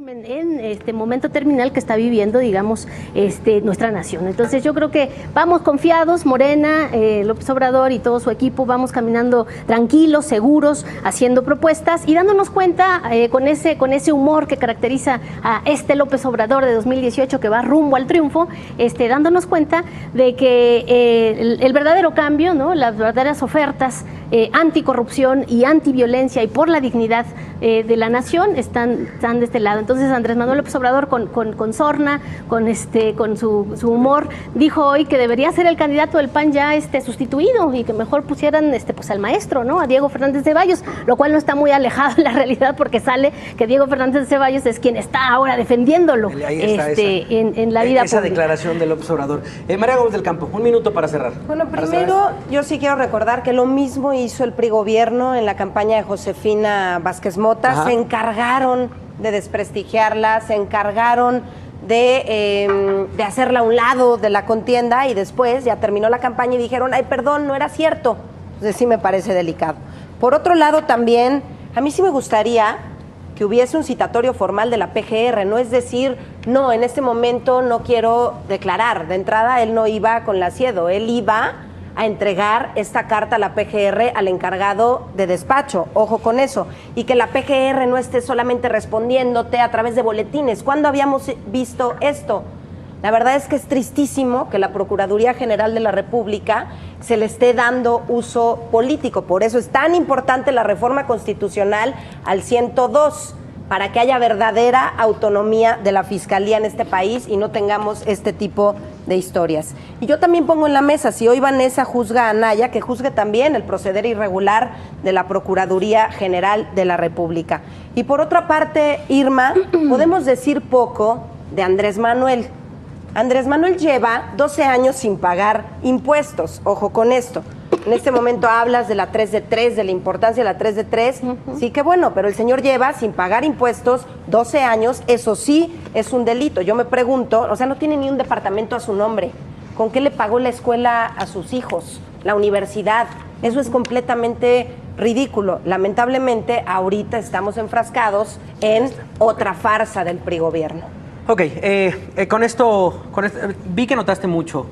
en este momento terminal que está viviendo, digamos, nuestra nación. Entonces yo creo que vamos confiados, Morena, López Obrador y todo su equipo, vamos caminando tranquilos, seguros, haciendo propuestas y dándonos cuenta con ese humor que caracteriza a López Obrador de 2018 que va rumbo al triunfo, dándonos cuenta de que el verdadero cambio, ¿no? Las verdaderas ofertas anticorrupción y antiviolencia y por la dignidad de la nación están de este lado. Entonces Andrés Manuel López Obrador con sorna, con su humor, dijo hoy que debería ser el candidato del PAN ya sustituido y que mejor pusieran pues al maestro, ¿no? A Diego Fernández de Ceballos, lo cual no está muy alejado de la realidad porque sale que Diego Fernández de Ceballos es quien está ahora defendiéndolo en la vida esa pública. Declaración de López Obrador. María Gómez del Campo, un minuto para cerrar. Bueno, primero yo sí quiero recordar que lo mismo hizo el PRI gobierno en la campaña de Josefina Vázquez Mota. Ajá. Se encargaron de desprestigiarla, se encargaron de hacerla a un lado de la contienda y después ya terminó la campaña y dijeron, ay, perdón, no era cierto. Entonces sí me parece delicado. Por otro lado también, a mí sí me gustaría que hubiese un citatorio formal de la PGR, no es decir, no, en este momento no quiero declarar. De entrada, él no iba con la Siedo, él iba a entregar esta carta a la PGR al encargado de despacho, ojo con eso, y que la PGR no esté solamente respondiéndote a través de boletines. ¿Cuándo habíamos visto esto? La verdad es que es tristísimo que la Procuraduría General de la República se le esté dando uso político. Por eso es tan importante la reforma constitucional al 102, para que haya verdadera autonomía de la Fiscalía en este país y no tengamos este tipo de historias. Y yo también pongo en la mesa, si hoy Vanessa juzga a Anaya, que juzgue también el proceder irregular de la Procuraduría General de la República. Y por otra parte, Irma, podemos decir poco de Andrés Manuel. Andrés Manuel lleva 12 años sin pagar impuestos, ojo con esto. En este momento hablas de la 3 de 3, de la importancia de la 3 de 3, sí que bueno, pero el señor lleva sin pagar impuestos 12 años, eso sí es un delito. Yo me pregunto, o sea, no tiene ni un departamento a su nombre. ¿Con qué le pagó la escuela a sus hijos, la universidad? Eso es completamente ridículo. Lamentablemente, ahorita estamos enfrascados en otra farsa del PRI gobierno. Ok, con esto, vi que notaste mucho,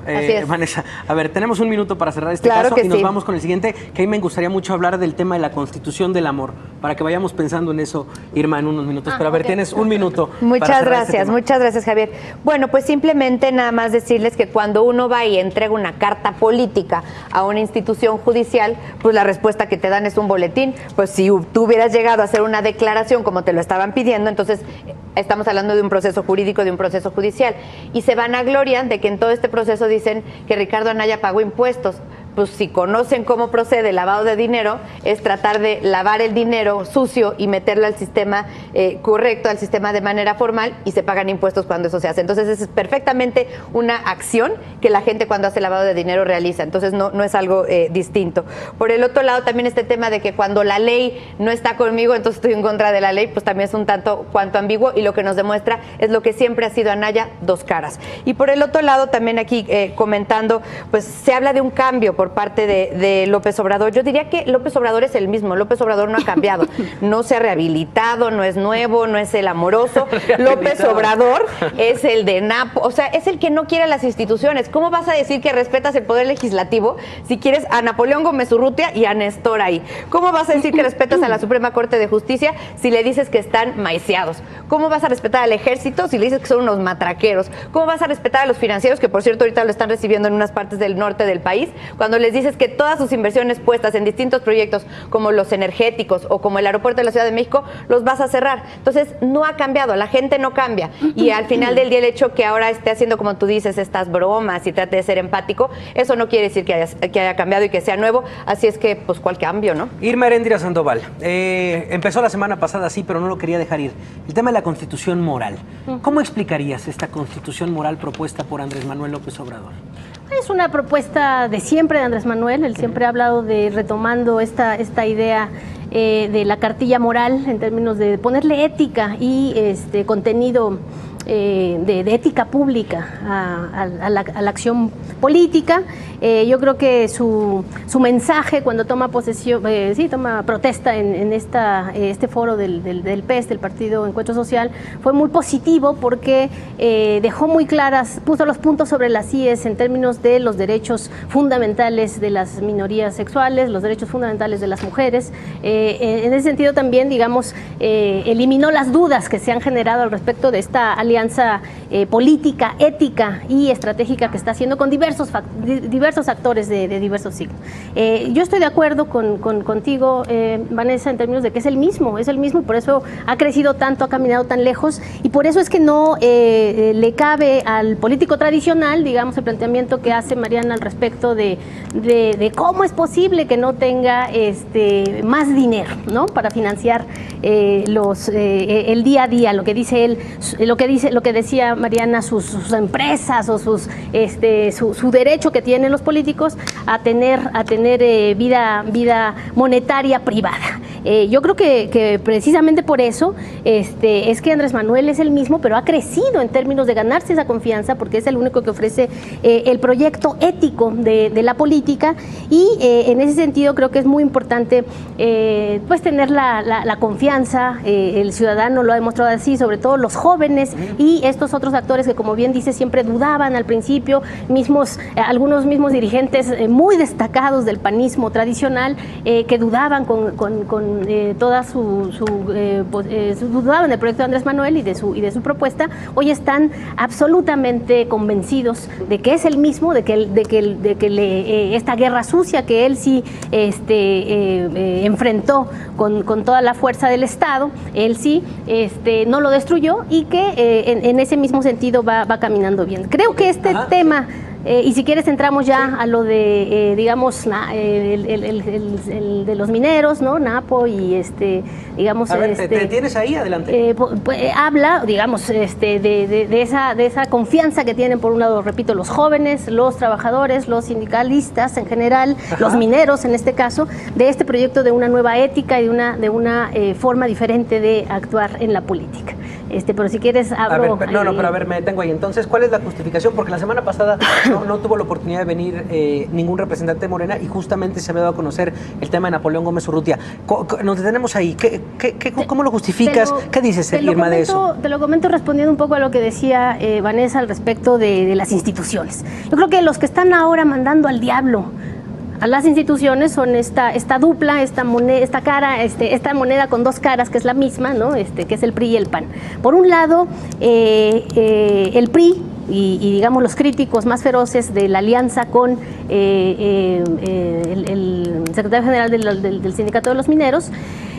Vanessa. A ver, tenemos un minuto para cerrar este caso y nos vamos con el siguiente, que a mí me gustaría mucho hablar del tema de la Constitución del amor, para que vayamos pensando en eso, Irma, en unos minutos. Pero a ver, tienes un minuto. Muchas gracias, Javier. Bueno, pues simplemente nada más decirles que cuando uno va y entrega una carta política a una institución judicial, pues la respuesta que te dan es un boletín. Pues si tú hubieras llegado a hacer una declaración como te lo estaban pidiendo, entonces estamos hablando de un proceso jurídico, de un proceso judicial, y se vanaglorian de que en todo este proceso dicen que Ricardo Anaya pagó impuestos. Pues si conocen cómo procede el lavado de dinero, es tratar de lavar el dinero sucio y meterlo al sistema correcto, al sistema de manera formal, y se pagan impuestos cuando eso se hace. Entonces es perfectamente una acción que la gente cuando hace lavado de dinero realiza. Entonces no es algo distinto. Por el otro lado, también este tema de que cuando la ley no está conmigo, entonces estoy en contra de la ley, pues también es un tanto cuanto ambiguo, y lo que nos demuestra es lo que siempre ha sido Anaya, dos caras. Y por el otro lado, también aquí comentando, pues se habla de un cambio por parte de López Obrador. Yo diría que López Obrador es el mismo. López Obrador no ha cambiado, no se ha rehabilitado, no es nuevo, no es el amoroso. López Obrador es el de Napo, o sea, es el que no quiere las instituciones. ¿Cómo vas a decir que respetas el poder legislativo si quieres a Napoleón Gómez Urrutia y a Néstor ahí? ¿Cómo vas a decir que respetas a la Suprema Corte de Justicia si le dices que están maiciados? ¿Cómo vas a respetar al ejército si le dices que son unos matraqueros? ¿Cómo vas a respetar a los financieros, que por cierto ahorita lo están recibiendo en unas partes del norte del país, cuando les dices que todas sus inversiones puestas en distintos proyectos como los energéticos o como el aeropuerto de la Ciudad de México los vas a cerrar? Entonces no ha cambiado, la gente no cambia, y al final del día el hecho que ahora esté haciendo, como tú dices, estas bromas y trate de ser empático, eso no quiere decir que haya cambiado y que sea nuevo. Así es que pues cuál cambio, ¿no? Irma Heréndira Sandoval, empezó la semana pasada así, pero no lo quería dejar ir. El tema de la constitución moral. ¿Cómo explicarías esta constitución moral propuesta por Andrés Manuel López Obrador? Es una propuesta de siempre de Andrés Manuel. Él siempre ha hablado de retomando esta idea de la cartilla moral en términos de ponerle ética y contenido de ética pública a la acción política. Yo creo que su mensaje cuando toma posesión, toma protesta en este foro del PES, del Partido Encuentro Social, fue muy positivo porque dejó muy claras, puso los puntos sobre las IES en términos de los derechos fundamentales de las minorías sexuales, los derechos fundamentales de las mujeres. En ese sentido también, digamos, eliminó las dudas que se han generado al respecto de esta alianza política, ética y estratégica que está haciendo con diversos actores de diversos signos. Yo estoy de acuerdo contigo, Vanessa, en términos de que es el mismo y por eso ha crecido tanto, ha caminado tan lejos, y por eso es que no le cabe al político tradicional, digamos, el planteamiento que hace Mariana al respecto de cómo es posible que no tenga más dinero, ¿no?, para financiar el día a día, lo que dice él, lo que decía Mariana, sus empresas o su derecho que tienen los políticos a tener vida monetaria privada. Yo creo que precisamente por eso es que Andrés Manuel es el mismo, pero ha crecido en términos de ganarse esa confianza, porque es el único que ofrece el proyecto ético de la política, y en ese sentido creo que es muy importante pues tener la confianza. El ciudadano lo ha demostrado así, sobre todo los jóvenes y estos otros actores que, como bien dice, siempre dudaban al principio, algunos mismos dirigentes muy destacados del panismo tradicional que dudaban con toda dudaban del proyecto de Andrés Manuel y de su propuesta. Hoy están absolutamente convencidos de que es el mismo, de que esta guerra sucia que él sí enfrentó con toda la fuerza del Estado, él sí no lo destruyó, y que en ese mismo sentido va caminando bien. Creo que este tema, y si quieres entramos ya a lo de, digamos, el de los mineros, ¿no?, Napo, y digamos... A ver, ¿te tienes ahí? Adelante. Habla, digamos, de esa confianza que tienen, por un lado, repito, los jóvenes, los trabajadores, los sindicalistas en general, los mineros en este caso, de este proyecto de una nueva ética y de una forma diferente de actuar en la política. Pero si quieres abro... pero a ver, me detengo ahí. Entonces, ¿cuál es la justificación? Porque la semana pasada no tuvo la oportunidad de venir ningún representante de Morena, y justamente se había dado a conocer el tema de Napoleón Gómez Urrutia. Nos detenemos ahí. ¿Cómo lo justificas? ¿Qué dices, Irma, de eso? Te lo comento respondiendo un poco a lo que decía Vanessa al respecto de las instituciones. Yo creo que los que están ahora mandando al diablo a las instituciones son esta dupla, esta moneda con dos caras, que es la misma, ¿no?, que es el PRI y el PAN. Por un lado, el PRI y digamos los críticos más feroces de la alianza con el secretario general del Sindicato de los Mineros,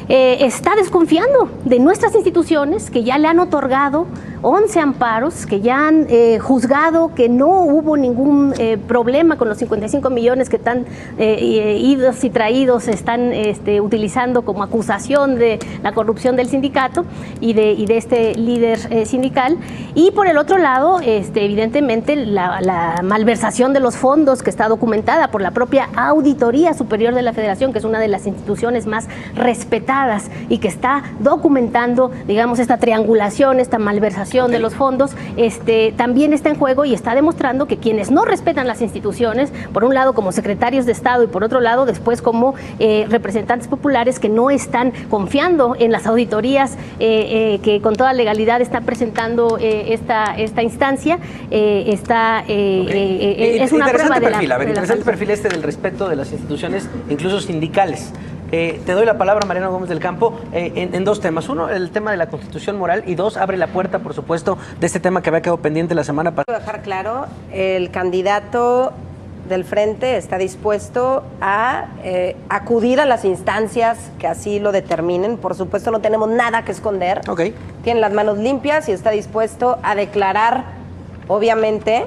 está desconfiando de nuestras instituciones, que ya le han otorgado 11 amparos, que ya han juzgado que no hubo ningún problema con los 55 millones que están idos y traídos, están utilizando como acusación de la corrupción del sindicato y de este líder sindical. Y por el otro lado, evidentemente, la malversación de los fondos, que está documentada por la propia Auditoría Superior de la Federación, que es una de las instituciones más respetadas y que está documentando, digamos, esta triangulación, esta malversación de los fondos, también está en juego, y está demostrando que quienes no respetan las instituciones, por un lado como secretarios de Estado y por otro lado después como representantes populares, que no están confiando en las auditorías que con toda legalidad están presentando esta instancia, es una prueba de la... Interesante perfil del respeto de las instituciones, incluso sindicales. Te doy la palabra, Mariana Gómez del Campo, en dos temas. Uno, el tema de la Constitución moral, y dos, abre la puerta, por supuesto, de este tema que había quedado pendiente la semana pasada. Quiero dejar claro, el candidato del Frente está dispuesto a acudir a las instancias que así lo determinen. Por supuesto, no tenemos nada que esconder. Tiene las manos limpias y está dispuesto a declarar, obviamente,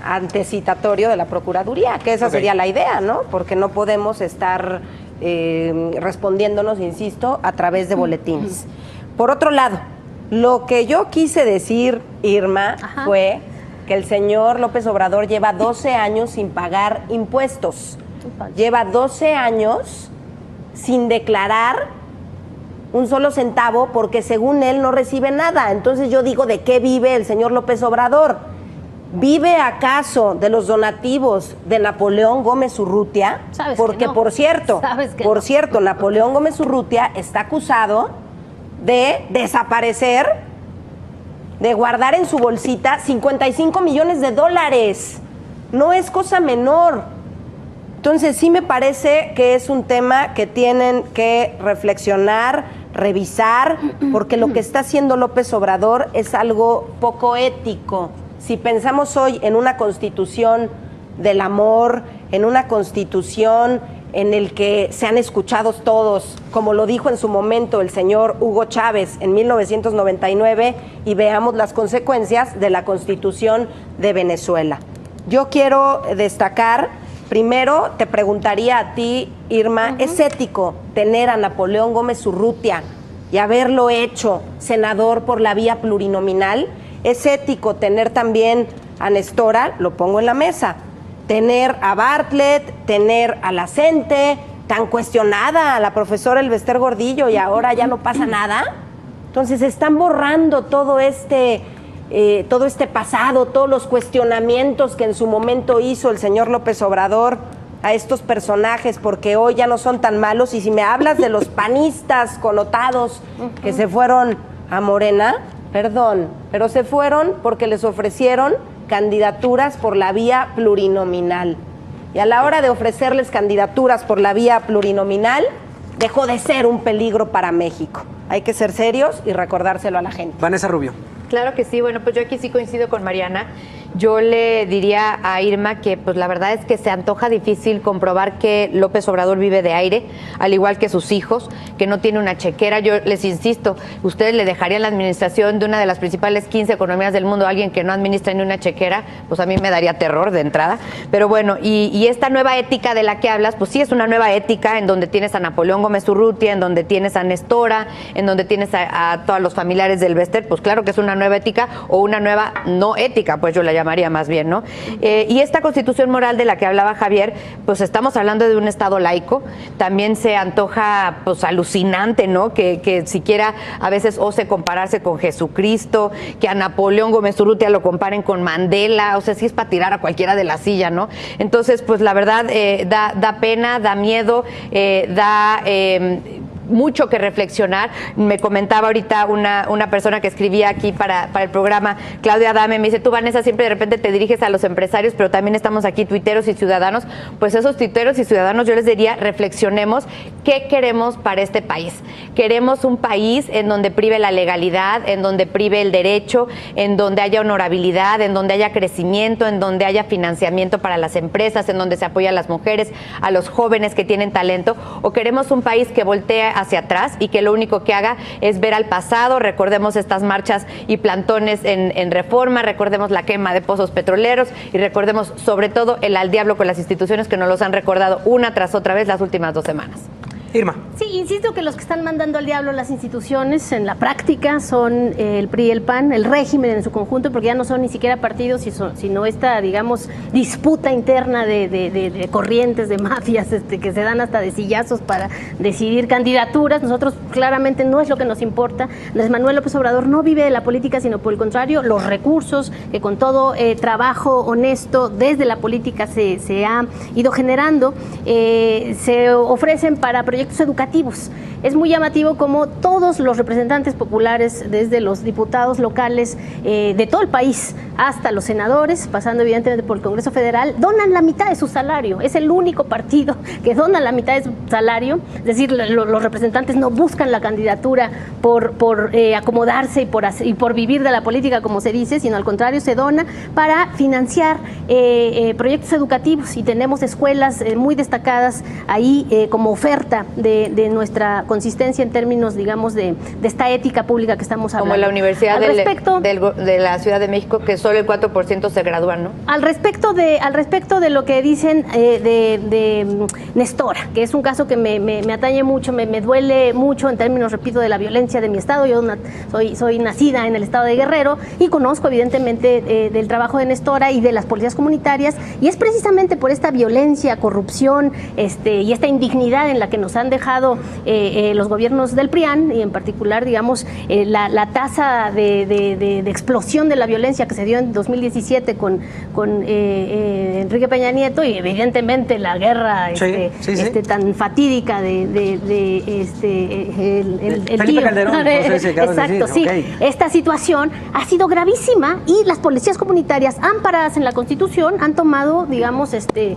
antecitatorio de la Procuraduría, que esa sería la idea, ¿no? Porque no podemos estar respondiéndonos, insisto, a través de boletines. Por otro lado, lo que yo quise decir, Irma, fue que el señor López Obrador lleva 12 años sin pagar impuestos. Lleva 12 años sin declarar un solo centavo porque según él no recibe nada. Entonces yo digo, ¿de qué vive el señor López Obrador? ¿Vive acaso de los donativos de Napoleón Gómez Urrutia? Porque, por cierto, Napoleón Gómez Urrutia está acusado de desaparecer, de guardar en su bolsita 55 millones de dólares. No es cosa menor. Entonces sí me parece que es un tema que tienen que reflexionar, revisar, porque lo que está haciendo López Obrador es algo poco ético. Si pensamos hoy en una constitución del amor, en una constitución en el que sean escuchados todos, como lo dijo en su momento el señor Hugo Chávez en 1999, y veamos las consecuencias de la Constitución de Venezuela. Yo quiero destacar, primero te preguntaría a ti, Irma, ¿es ético tener a Napoleón Gómez Urrutia y haberlo hecho senador por la vía plurinominal? ¿Es ético tener también a Nestora? Lo pongo en la mesa. Tener a Bartlett, tener a la Cente, tan cuestionada a la profesora Elvester Gordillo, y ahora ya no pasa nada. Entonces están borrando todo este pasado, todos los cuestionamientos que en su momento hizo el señor López Obrador a estos personajes, porque hoy ya no son tan malos. Y si me hablas de los panistas connotados que se fueron a Morena, perdón, pero se fueron porque les ofrecieron candidaturas por la vía plurinominal. Y a la hora de ofrecerles candidaturas por la vía plurinominal, dejó de ser un peligro para México. Hay que ser serios y recordárselo a la gente. Vanessa Rubio. Claro que sí. Bueno, pues yo aquí sí coincido con Mariana. Yo le diría a Irma que pues la verdad es que se antoja difícil comprobar que López Obrador vive de aire, al igual que sus hijos, que no tiene una chequera. Yo les insisto, ustedes le dejarían la administración de una de las principales 15 economías del mundo a alguien que no administra ni una chequera, pues a mí me daría terror de entrada. Pero bueno, y esta nueva ética de la que hablas, pues sí es una nueva ética en donde tienes a Napoleón Gómez Urrutia, en donde tienes a Nestora, en donde tienes a todos los familiares del Elvester. Pues claro que es una nueva ética, o una nueva no ética, pues yo la llamaría más bien, ¿no? Y esta constitución moral de la que hablaba Javier, pues estamos hablando de un Estado laico. También se antoja pues alucinante, ¿no? Que siquiera a veces ose compararse con Jesucristo, que a Napoleón Gómez Urrutia lo comparen con Mandela. O sea, sí es para tirar a cualquiera de la silla, ¿no? Entonces, pues la verdad da pena, da miedo, da mucho que reflexionar. Me comentaba ahorita una persona que escribía aquí para el programa, Claudia Adame, me dice: tú, Vanessa, siempre de repente te diriges a los empresarios, pero también estamos aquí tuiteros y ciudadanos. Pues esos tuiteros y ciudadanos, yo les diría, reflexionemos qué queremos para este país. Queremos un país en donde prive la legalidad, en donde prive el derecho, en donde haya honorabilidad, en donde haya crecimiento, en donde haya financiamiento para las empresas, en donde se apoya a las mujeres, a los jóvenes que tienen talento. O queremos un país que voltee hacia atrás y que lo único que haga es ver al pasado. Recordemos estas marchas y plantones en Reforma, recordemos la quema de pozos petroleros y recordemos sobre todo el al diablo con las instituciones que nos los han recordado una tras otra vez las últimas 2 semanas. Irma. Sí, insisto que los que están mandando al diablo las instituciones en la práctica son el PRI y el PAN, el régimen en su conjunto, porque ya no son ni siquiera partidos, sino esta, digamos, disputa interna de corrientes, de mafias, que se dan hasta de sillazos para decidir candidaturas. Nosotros claramente no es lo que nos importa. Andrés Manuel López Obrador no vive de la política, sino por el contrario, los recursos que con todo trabajo honesto desde la política se ha ido generando, se ofrecen para proyectos educativos. Es muy llamativo como todos los representantes populares, desde los diputados locales de todo el país hasta los senadores, pasando evidentemente por el Congreso Federal, donan la mitad de su salario. Es el único partido que dona la mitad de su salario. Es decir, los representantes no buscan la candidatura por acomodarse y por vivir de la política, como se dice, sino al contrario, se dona para financiar proyectos educativos, y tenemos escuelas muy destacadas ahí como oferta de nuestra consistencia en términos, digamos, de esta ética pública que estamos hablando. Como la Universidad de la Ciudad de México, que solo el 4% se gradúan, ¿no? Al respecto de lo que dicen de Nestora, que es un caso que me atañe mucho, me duele mucho en términos, repito, de la violencia de mi estado. Yo soy nacida en el estado de Guerrero y conozco evidentemente del trabajo de Nestora y de las policías comunitarias, y es precisamente por esta violencia, corrupción y esta indignidad en la que nos han dejado los gobiernos del PRIAN, y en particular, digamos, la tasa de explosión de la violencia que se dio en 2017 con Enrique Peña Nieto, y evidentemente la guerra tan fatídica de Felipe Calderón. Exacto, sí. Okay. Esta situación ha sido gravísima y las policías comunitarias, amparadas en la Constitución, han tomado, digamos, este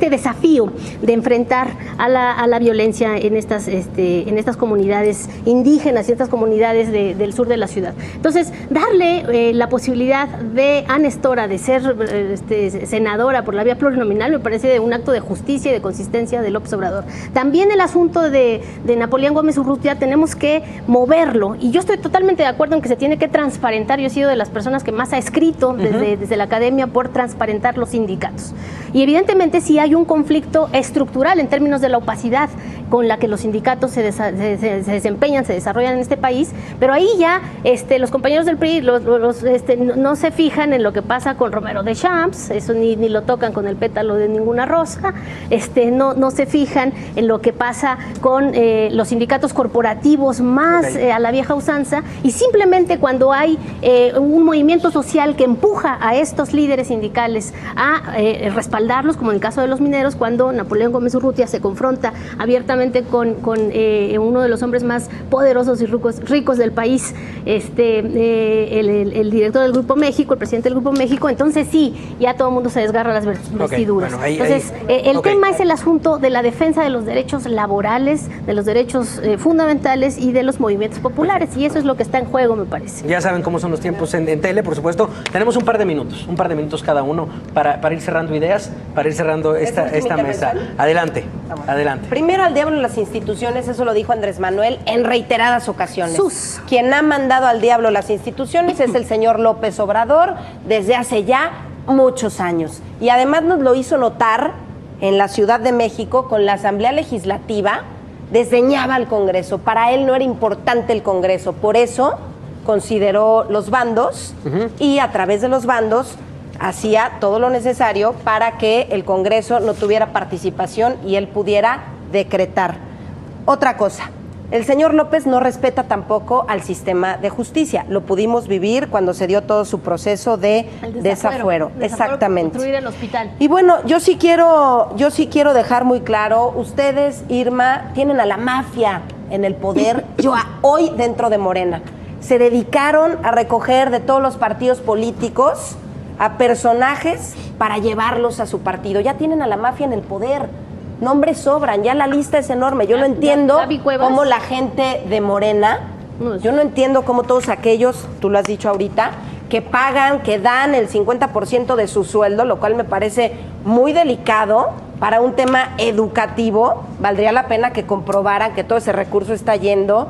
desafío de enfrentar a la violencia en estas comunidades indígenas y estas comunidades del sur de la ciudad. Entonces, darle la posibilidad a Nestora de ser senadora por la vía plurinominal me parece un acto de justicia y de consistencia de López Obrador. También el asunto de Napoleón Gómez Urrutia tenemos que moverlo, y yo estoy totalmente de acuerdo en que se tiene que transparentar. Yo he sido de las personas que más ha escrito desde la academia por transparentar los sindicatos. Y evidentemente sí hay un conflicto estructural en términos de la opacidad con la que los sindicatos se desempeñan, se desarrollan en este país, pero ahí ya los compañeros del PRI no se fijan en lo que pasa con Romero de Champs, eso ni lo tocan con el pétalo de ninguna rosa, no se fijan en lo que pasa con los sindicatos corporativos más a la vieja usanza, y simplemente cuando hay un movimiento social que empuja a estos líderes sindicales a respaldarlos, como en el caso de los mineros, cuando Napoleón Gómez Urrutia se confronta abiertamente con uno de los hombres más poderosos y ricos del país, el director del Grupo México, el presidente del Grupo México, entonces sí, ya todo el mundo se desgarra las vestiduras. Bueno, entonces, el tema es el asunto de la defensa de los derechos laborales, de los derechos fundamentales y de los movimientos populares, y eso es lo que está en juego, me parece. Ya saben cómo son los tiempos en tele, por supuesto. Tenemos un par de minutos cada uno para ir cerrando ideas, para ir cerrando esta mesa. Adelante. Primero, al diablo las instituciones, eso lo dijo Andrés Manuel en reiteradas ocasiones. Quien ha mandado al diablo las instituciones es el señor López Obrador desde hace ya muchos años. Y además nos lo hizo notar en la Ciudad de México con la Asamblea Legislativa. Desdeñaba al Congreso. Para él no era importante el Congreso. Por eso consideró los bandos y a través de los bandos hacía todo lo necesario para que el Congreso no tuviera participación y él pudiera decretar. Otra cosa, el señor López no respeta tampoco al sistema de justicia. Lo pudimos vivir cuando se dio todo su proceso de desafuero. Exactamente. Construir el hospital. Y bueno, yo sí quiero dejar muy claro, ustedes, Irma, tienen a la mafia en el poder, hoy dentro de Morena. Se dedicaron a recoger de todos los partidos políticos a personajes para llevarlos a su partido. Ya tienen a la mafia en el poder. Nombres sobran, ya la lista es enorme. Yo no entiendo cómo la gente de Morena, yo no entiendo cómo todos aquellos, tú lo has dicho ahorita, que pagan, que dan el 50% de su sueldo, lo cual me parece muy delicado para un tema educativo. Valdría la pena que comprobaran que todo ese recurso está yendo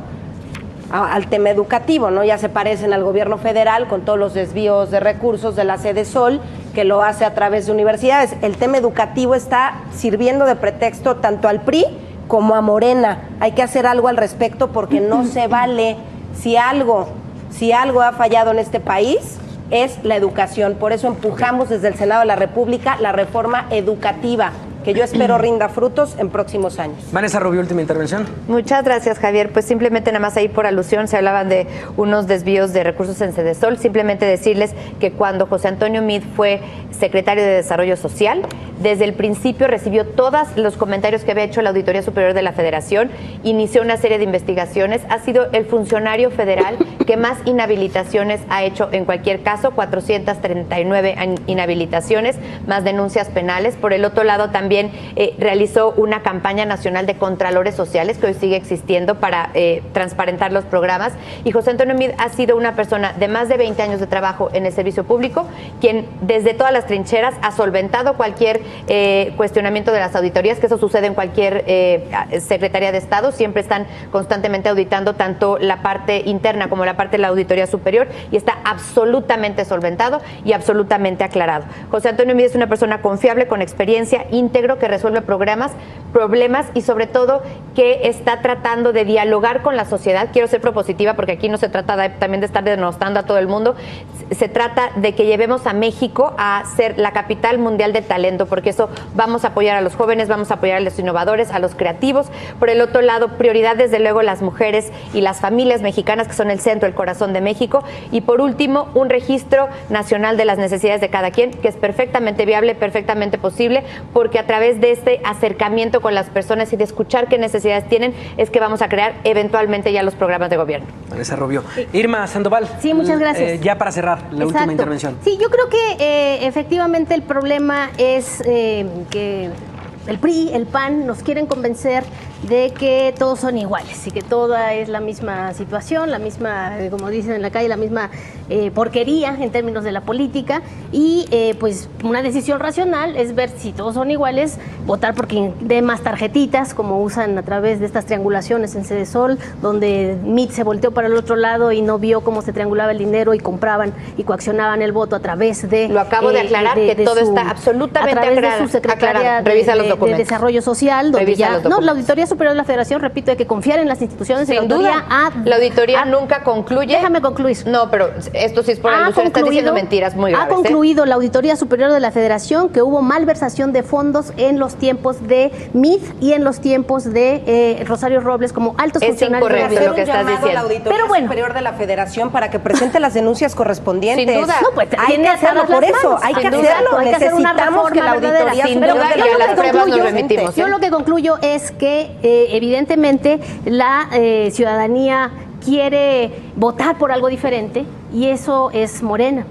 al tema educativo, ¿no? Ya se parecen al gobierno federal con todos los desvíos de recursos de la Sede Sol, que lo hace a través de universidades. El tema educativo está sirviendo de pretexto tanto al PRI como a Morena. Hay que hacer algo al respecto porque no se vale. Si algo ha fallado en este país es la educación. Por eso empujamos desde el Senado de la República la reforma educativa, que yo espero rinda frutos en próximos años. Vanessa Rubio, última intervención. Muchas gracias, Javier. Pues simplemente nada más ahí por alusión, se hablaban de unos desvíos de recursos en Sedesol. Simplemente decirles que cuando José Antonio Meade fue secretario de Desarrollo Social, desde el principio recibió todos los comentarios que había hecho la Auditoría Superior de la Federación, inició una serie de investigaciones, ha sido el funcionario federal que más inhabilitaciones ha hecho en cualquier caso, 439 inhabilitaciones, más denuncias penales. Por el otro lado, también realizó una campaña nacional de contralores sociales que hoy sigue existiendo para transparentar los programas. Y José Antonio Meade ha sido una persona de más de 20 años de trabajo en el servicio público, quien desde todas las trincheras ha solventado cualquier cuestionamiento de las auditorías, que eso sucede en cualquier Secretaría de Estado, siempre están constantemente auditando tanto la parte interna como la parte de la Auditoría Superior, y está absolutamente solventado y absolutamente aclarado. José Antonio Mid es una persona confiable, con experiencia, íntegro, que resuelve problemas y sobre todo que está tratando de dialogar con la sociedad. Quiero ser propositiva porque aquí no se trata también de estar denostando a todo el mundo, se trata de que llevemos a México a ser la capital mundial del talento, porque eso vamos a apoyar a los jóvenes, vamos a apoyar a los innovadores, a los creativos. Por el otro lado, prioridad desde luego las mujeres y las familias mexicanas, que son el centro, el corazón de México. Y por último, un registro nacional de las necesidades de cada quien, que es perfectamente viable, perfectamente posible, porque a través de este acercamiento con las personas y de escuchar qué necesidades tienen, es que vamos a crear eventualmente ya los programas de gobierno. Vanessa Rubio. Irma Sandoval. Sí, muchas gracias. Ya para cerrar la última intervención. Sí, yo creo que efectivamente el problema es que el PRI, el PAN nos quieren convencer de que todos son iguales y que toda es la misma situación, la misma, como dicen en la calle, la misma porquería en términos de la política, y pues una decisión racional es ver si todos son iguales, votar por quien dé más tarjetitas, como usan a través de estas triangulaciones en Sede Sol, donde Mid se volteó para el otro lado y no vio cómo se triangulaba el dinero y compraban y coaccionaban el voto a través de... Lo acabo de aclarar, que todo está absolutamente aclarado. A través de su Secretaría de Desarrollo Social, donde ya... No, la Auditoría Superior de la Federación, repito, hay que confiar en las instituciones. Sin duda, la auditoría nunca concluye. Déjame concluir. No, pero esto sí es por alusión, estás diciendo mentiras muy graves. Ha concluido la Auditoría Superior de la Federación que hubo malversación de fondos en los tiempos de Mid y en los tiempos de Rosario Robles como altos funcionarios del gobierno. Lo que estás diciendo. La Auditoría Superior de la Federación para que presente las denuncias correspondientes. Sin duda. No, pues, hay que hacerlo por eso, hay que hacerlo. Hay que hacer una reforma que la Auditoría Sin duda, y a las pruebas nos remitimos. Yo lo que concluyo es que evidentemente la ciudadanía quiere votar por algo diferente, y eso es Morena.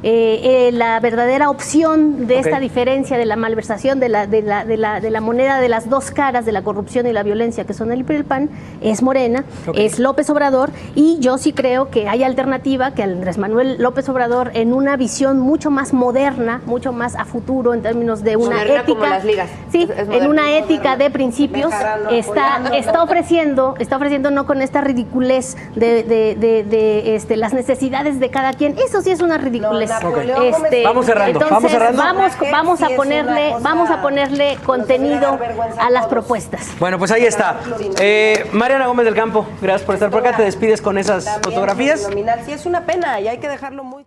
La verdadera opción de esta diferencia de la malversación de la moneda de las dos caras de la corrupción y la violencia, que son el PRI y el PAN, es Morena, es López Obrador, y yo sí creo que hay alternativa, que Andrés Manuel López Obrador, en una visión mucho más moderna, mucho más a futuro en términos de una moderna, ética, como las ligas. Sí, en una ética de principios, está ofreciendo no con esta ridiculez de las necesidades de cada quien. Eso sí es una ridiculez. Vamos cerrando. Entonces, vamos a ponerle contenido a las propuestas. Bueno, pues ahí está. Mariana Gómez del Campo, gracias por estar por acá. Te despides con esas fotografías. Sí, es una pena y hay que dejarlo muy